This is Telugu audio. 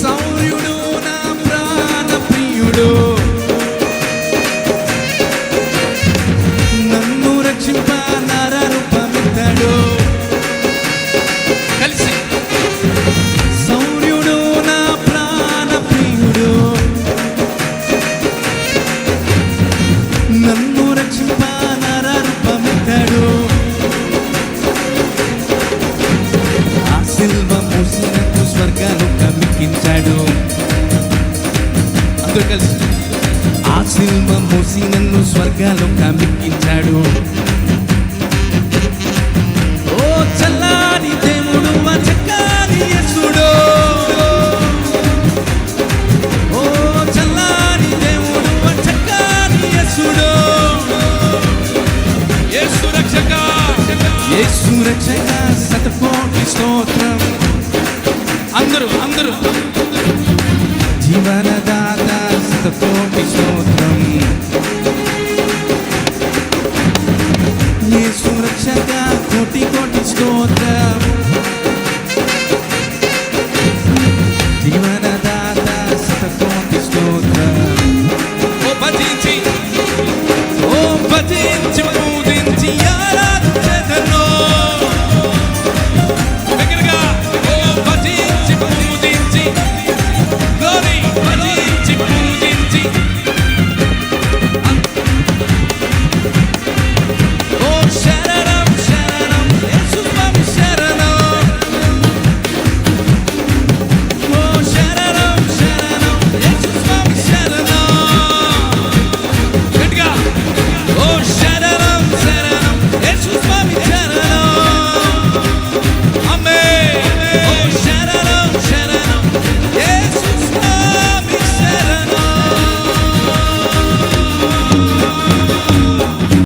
సౌర్యుడు నా ప్రాణ ప్రియుడు, నన్ను రక్షింప నర రూపమిత్తడు. కలిసి సౌర్యుడు నా ప్రాణ ప్రియుడు, నన్ను రక్షింప నర రూపమిత్తడు. ఆ సిల్వ మూసినట్టు స్వర్గాలు కమికించాడు. అందరూ కలిసి ఆ సిల్వ మూసి నన్ను స్వర్గాలు కమికించాడు. ఓ చల్లాని దేవుడు, ఆ చక్కని యేసుడు, ఓ చల్లాని దేవుడు, ఆ చక్కని యేసుడు. యేసు రక్షక, యేసు రక్షక, శతకోటి స్తోత్రం. అందరూ అందరూ జీవనదాత, శతకోటి స్తోత్రం.